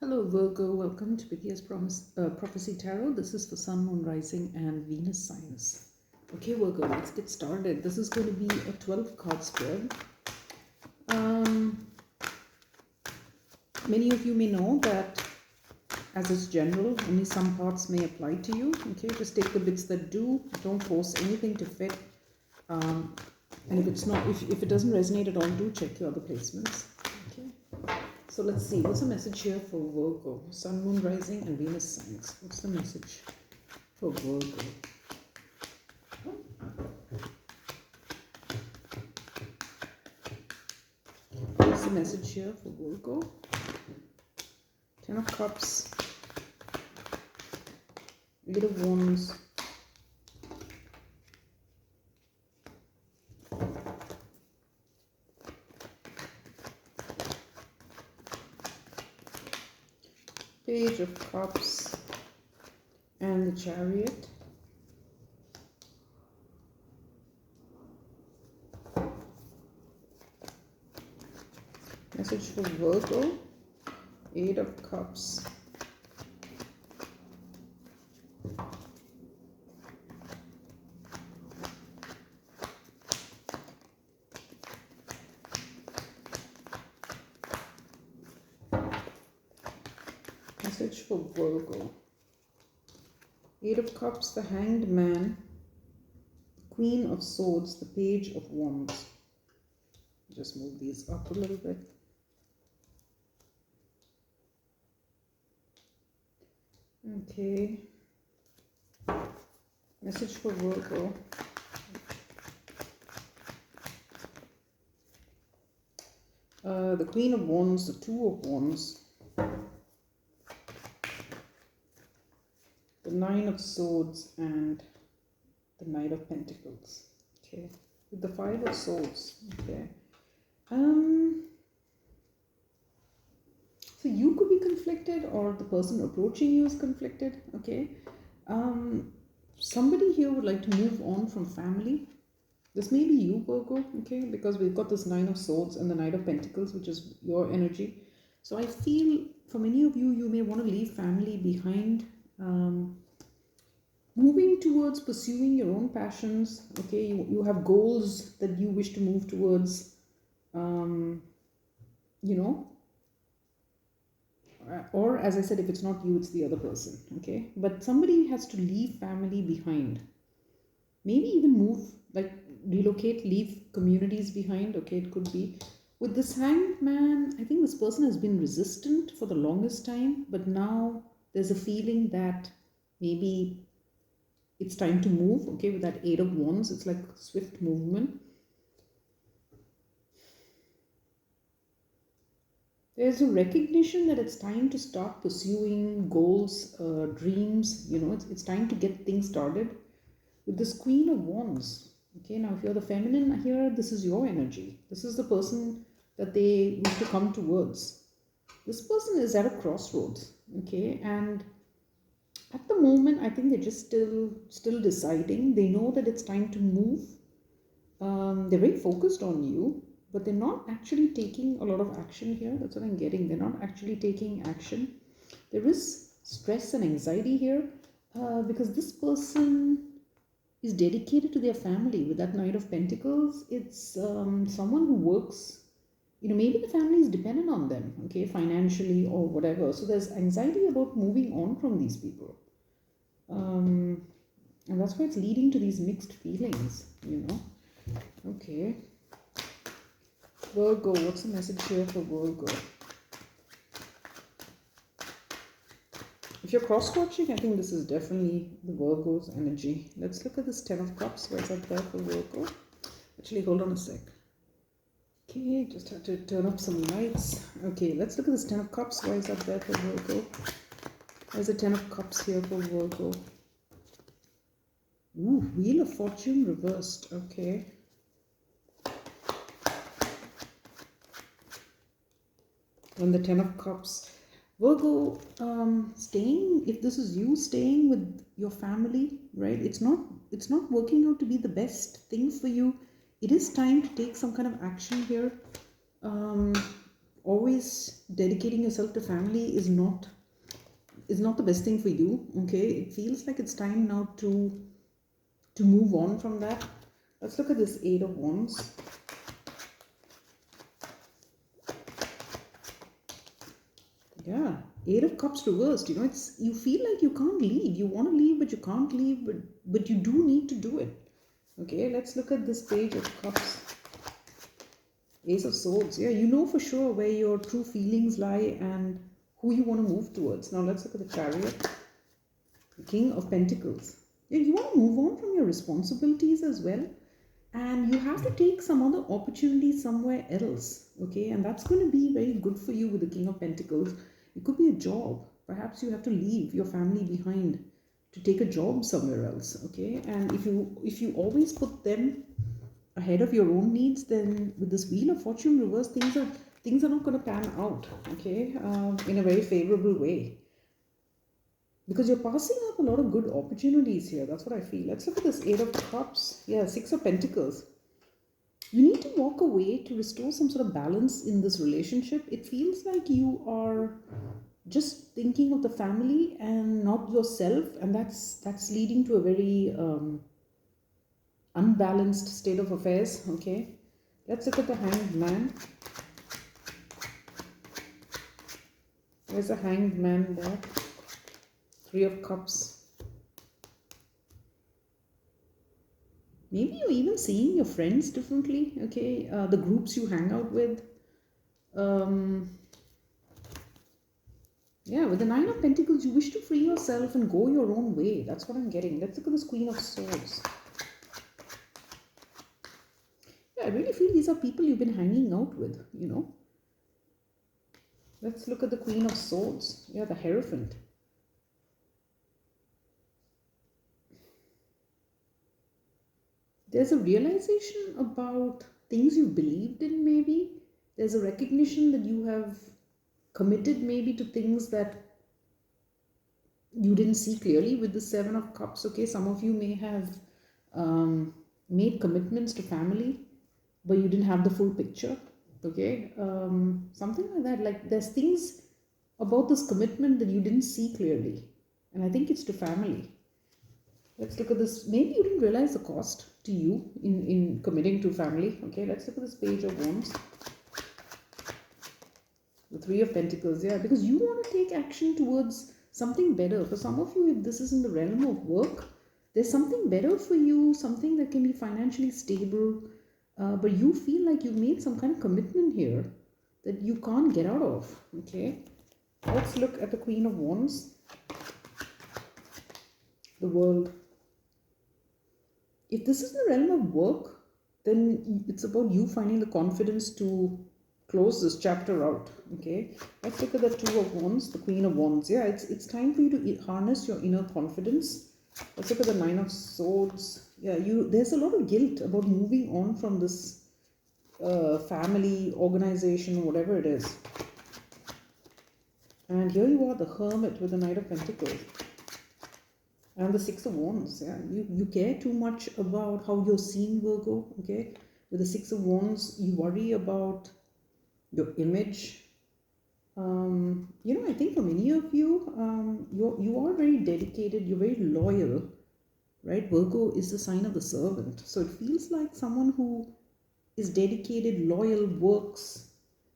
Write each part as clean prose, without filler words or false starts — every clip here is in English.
Hello Virgo, welcome to Vidya's Prophecy Tarot. This is for Sun, Moon, Rising and Venus signs. Okay Virgo, let's get started. This is going to be a 12 card spread. Many of you may know that as is general, only some parts may apply to you. Okay, just take the bits that do, don't force anything to fit. And if it's not, if it doesn't resonate at all, do check your other placements. Okay. So let's see, what's the message here for Virgo? Sun, Moon, Rising and Venus signs. What's the message for Virgo? What's the message here for Virgo? Ten of Cups, Eight of Wands, Page of Cups and the Chariot. Message for Virgo, Eight of Cups, message for Virgo, Eight of Cups, the Hanged Man, Queen of Swords, the Page of Wands. Just move these up a little bit. Okay. Message for Virgo. The Queen of Wands, the Two of Wands, the Nine of Swords, and the Knight of Pentacles. Okay. With the Five of Swords. Okay. So you could be conflicted, or the person approaching you is conflicted. Okay. Somebody here would like to move on from family. This may be you, Virgo, okay, because we've got this Nine of Swords and the Knight of Pentacles, which is your energy. So I feel for many of you, you may want to leave family behind, moving towards pursuing your own passions. Okay, you have goals that you wish to move towards, or as I said, if it's not you, it's the other person. Okay, but somebody has to leave family behind, maybe even move, like relocate, leave communities behind. Okay, it could be. With this Hanged Man, I think this person has been resistant for the longest time, but now there's a feeling that maybe it's time to move. Okay, with that Eight of Wands, it's like swift movement. There's a recognition that it's time to start pursuing goals, dreams. It's time to get things started. With this Queen of Wands, okay, now if you're the feminine here, this is your energy. This is the person that they wish to come towards. This person is at a crossroads, okay, and at the moment, I think they're just still deciding. They know that it's time to move. They're very focused on you, but they're not actually taking a lot of action here. That's what I'm getting. They're not actually taking action. There is stress and anxiety here because this person is dedicated to their family. With that Knight of Pentacles, it's someone who works, maybe the family is dependent on them, okay, financially or whatever. So there's anxiety about moving on from these people. And that's why it's leading to these mixed feelings, Okay. Virgo, what's the message here for Virgo? If you're cross-watching, I think this is definitely the Virgo's energy. Let's look at this Ten of Cups. What's up there for Virgo? Actually, hold on a sec. Okay, just have to turn up some lights. Okay, let's look at this Ten of Cups. Why is that there for Virgo? There's a Ten of Cups here for Virgo. Ooh, Wheel of Fortune reversed. Okay. And the Ten of Cups. Virgo, if this is you, staying with your family, right? It's not working out to be the best thing for you. It is time to take some kind of action here. always dedicating yourself to family is not the best thing for you. Okay, it feels like it's time now to move on from that. Let's look at this Eight of Wands. Yeah, Eight of Cups reversed. You know, it's, you feel like you can't leave. You want to leave, but you can't leave. But you do need to do it. Okay, let's look at this Page of Cups. Ace of Swords. Yeah, you know for sure where your true feelings lie and who you want to move towards. Now let's look at the Chariot. The King of Pentacles. Yeah, you want to move on from your responsibilities as well. And you have to take some other opportunity somewhere else. Okay, and that's going to be very good for you with the King of Pentacles. It could be a job. Perhaps you have to leave your family behind to take a job somewhere else. Okay, and if you always put them ahead of your own needs, then with this Wheel of Fortune reverse, things are not going to pan out. Okay, in a very favorable way, because you're passing up a lot of good opportunities here. That's what I feel. Let's look at this Eight of Cups. Yeah, Six of Pentacles. You need to walk away to restore some sort of balance in this relationship. It feels like you are just thinking of the family and not yourself, and that's leading to a very unbalanced state of affairs. Okay, let's look at the Hanged Man. There's a Hanged Man there. Three of Cups. Maybe you're even seeing your friends differently. Okay, the groups you hang out with. Yeah, with the Nine of Pentacles, you wish to free yourself and go your own way. That's what I'm getting. Let's look at this Queen of Swords. Yeah, I really feel these are people you've been hanging out with, you know. Let's look at the Queen of Swords. Yeah, the Hierophant. There's a realization about things you believed in, maybe. There's a recognition that you have committed maybe to things that you didn't see clearly with the Seven of Cups. Okay, some of you may have made commitments to family, but you didn't have the full picture. Okay, something like that. Like there's things about this commitment that you didn't see clearly, and I think it's to family. Let's look at this. Maybe you didn't realize the cost to you in committing to family. Okay, let's look at this Page of Wands. The Three of Pentacles. Yeah, because you want to take action towards something better. For some of you, if this is in the realm of work, there's something better for you, something that can be financially stable, but you feel like you've made some kind of commitment here that you can't get out of. Okay, let's look at the Queen of Wands. The World. If this is in the realm of work, then it's about you finding the confidence to close this chapter out. Okay, let's look at the Two of Wands, the Queen of Wands. Yeah, it's time for you to harness your inner confidence. Let's look at the Nine of Swords. Yeah, there's a lot of guilt about moving on from this family, organization, whatever it is. And here you are, the Hermit with the Knight of Pentacles. And the Six of Wands. Yeah, you care too much about how you're seen, Virgo. Okay, with the Six of Wands, you worry about your image. You know, I think for many of you, you are very dedicated. You're very loyal, right? Virgo is the sign of the servant, so it feels like someone who is dedicated, loyal, works,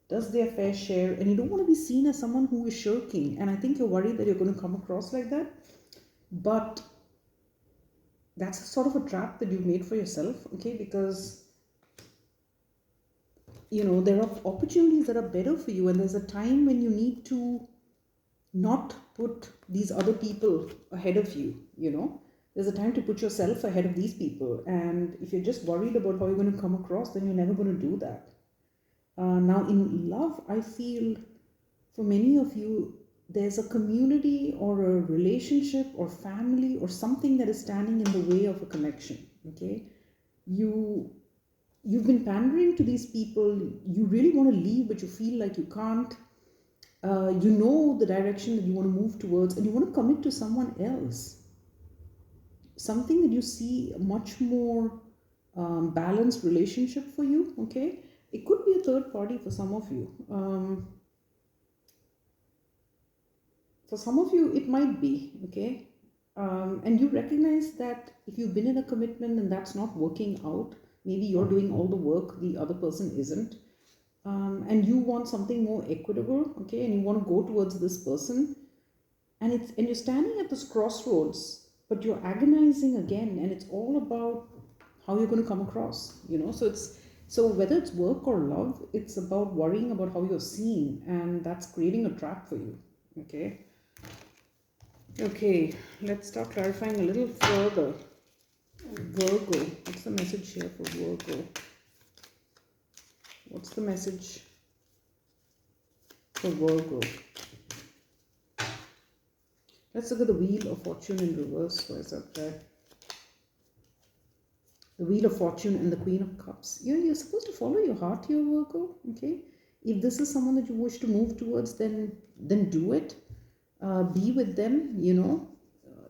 does their fair share, and you don't want to be seen as someone who is shirking. And I think you're worried that you're going to come across like that. But that's sort of a trap that you've made for yourself, okay? Because, you know, there are opportunities that are better for you, and there's a time when you need to not put these other people ahead of you, you know? There's a time to put yourself ahead of these people. And if you're just worried about how you're going to come across, then you're never going to do that. Now, in love, I feel for many of you, there's a community or a relationship or family or something that is standing in the way of a connection. Okay, you've been pandering to these people. You really want to leave, but you feel like you can't. You know the direction that you want to move towards, and you want to commit to someone else, something that you see a much more balanced relationship for you. Okay, It could be a third party for some of you. For some of you, it might be, okay? And you recognize that if you've been in a commitment and that's not working out, maybe you're doing all the work, the other person isn't, and you want something more equitable, okay? And you want to go towards this person, and you're standing at this crossroads, but you're agonizing again, and it's all about how you're going to come across, so whether it's work or love, it's about worrying about how you're seen, and that's creating a trap for you, okay? Okay, let's start clarifying a little further. Virgo, what's the message here for Virgo? What's the message for Virgo? Let's look at the Wheel of Fortune in reverse. Where's up there? The Wheel of Fortune and the Queen of Cups. You're supposed to follow your heart here, Virgo, okay? If this is someone that you wish to move towards, then do it. Be with them,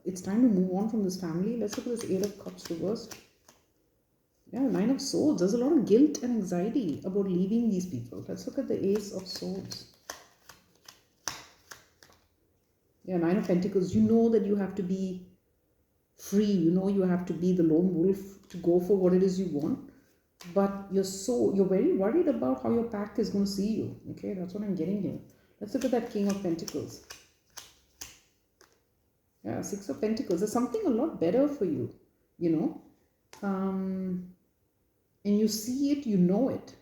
it's time to move on from this family. Let's look at this Eight of Cups reversed. Yeah, Nine of Swords. There's a lot of guilt and anxiety about leaving these people. Let's look at the Ace of Swords. Yeah, Nine of Pentacles. You know that you have to be free. You have to be the lone wolf to go for what it is you want. But you're very worried about how your pack is going to see you. Okay, that's what I'm getting here. Let's look at that King of Pentacles. Yeah, Six of Pentacles. There's something a lot better for you, and you see it, you know it.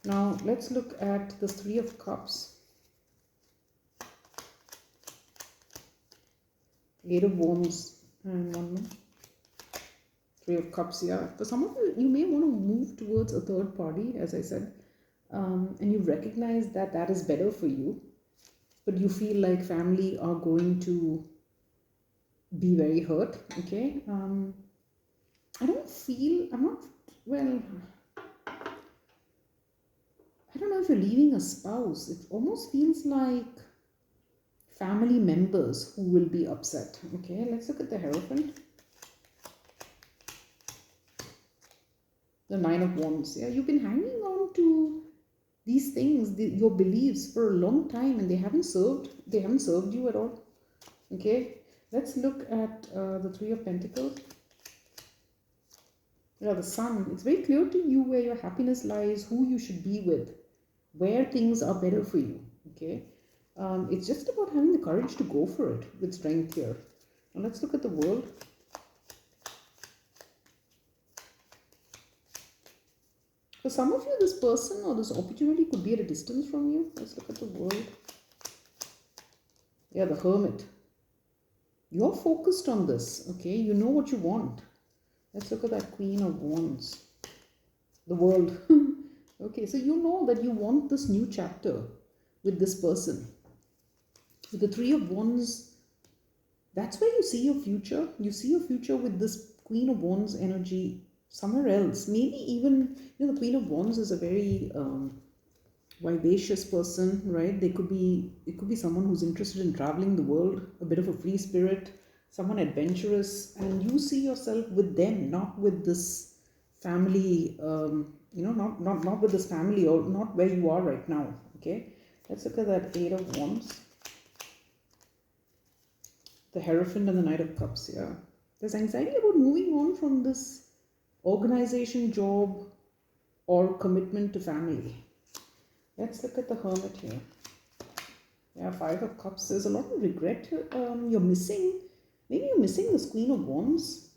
Now, let's look at the Three of Cups. Eight of Wands and one more. Three of Cups, yeah. For some of you, you may want to move towards a third party, as I said, and you recognize that that is better for you, but you feel like family are going to be very hurt, okay? I'm not, well, I don't know if you're leaving a spouse. It almost feels like family members who will be upset, okay? Let's look at the Hierophant. The Nine of Wands. Yeah, you've been hanging on to these things, your beliefs, for a long time, and they haven't served you at all. Okay, let's look at the Three of Pentacles. Yeah, the Sun. It's very clear to you where your happiness lies, who you should be with, where things are better for you. Okay, it's just about having the courage to go for it with strength here. Now let's look at the World. For some of you, this person or this opportunity could be at a distance from you. Let's look at the World. Yeah, the Hermit. You're focused on this, okay? You know what you want. Let's look at that Queen of Wands. The World. Okay, so you know that you want this new chapter with this person. With the Three of Wands, that's where you see your future. You see your future with this Queen of Wands energy somewhere else. Maybe even, the Queen of Wands is a very vivacious person, right? It could be someone who's interested in traveling the world, a bit of a free spirit, someone adventurous, and you see yourself with them, not with this family, not with this family, or not where you are right now. Okay, let's look at that Eight of Wands, the Hierophant and the Knight of Cups. Yeah, there's anxiety about moving on from this organization, job, or commitment to family. Let's look at the Hermit here. Yeah, Five of Cups. There's a lot of regret here. You're missing this Queen of Wands.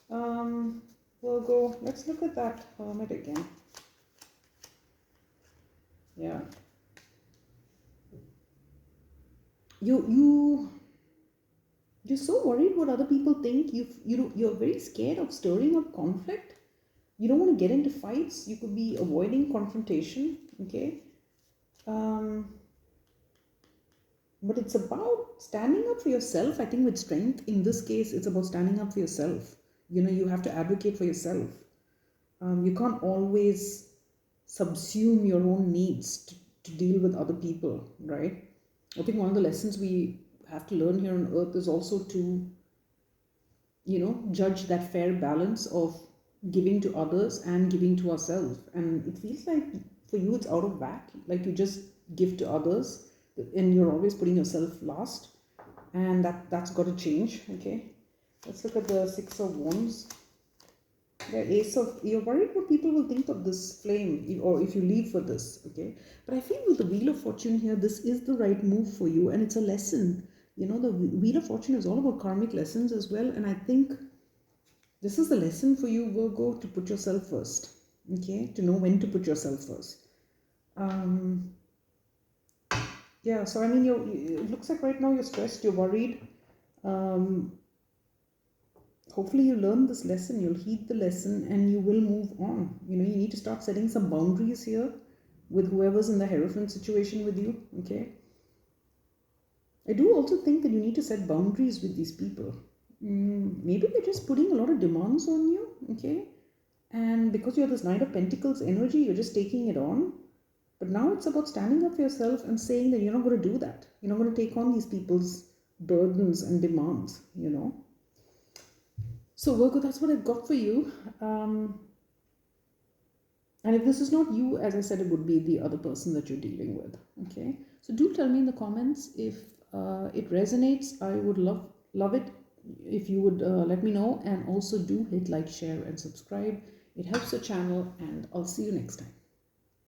Virgo, let's look at that Hermit again. Yeah. You're so worried what other people think. You're very scared of stirring up conflict. You don't want to get into fights. You could be avoiding confrontation. Okay. But it's about standing up for yourself, I think, with strength. In this case, it's about standing up for yourself. You have to advocate for yourself. You can't always subsume your own needs to deal with other people, right? I think one of the lessons we have to learn here on earth is also to, judge that fair balance of giving to others and giving to ourselves. And it feels like for you it's out of whack. Like you just give to others and you're always putting yourself last. And that's got to change. Okay. Let's look at the Six of Wands. The Ace of, you're worried what people will think of this flame or if you leave for this, okay? But I feel with the Wheel of Fortune here, this is the right move for you and it's a lesson. You know, the Wheel of Fortune is all about karmic lessons as well. And I think this is the lesson for you, Virgo, to put yourself first, okay? To know when to put yourself first. Yeah, so I mean, it looks like right now you're stressed, you're worried. Hopefully you learn this lesson, you'll heed the lesson and you will move on. You know, you need to start setting some boundaries here with whoever's in the Hierophant situation with you, okay? I do also think that you need to set boundaries with these people. Maybe they're just putting a lot of demands on you, okay? And because you're this Knight of Pentacles energy, you're just taking it on. But now it's about standing up for yourself and saying that you're not going to do that. You're not going to take on these people's burdens and demands, you know? So Virgo, that's what I've got for you. And if this is not you, as I said, it would be the other person that you're dealing with. Okay. So do tell me in the comments if it resonates. I would love it if you would let me know. And also do hit like, share, and subscribe. It helps the channel. And I'll see you next time.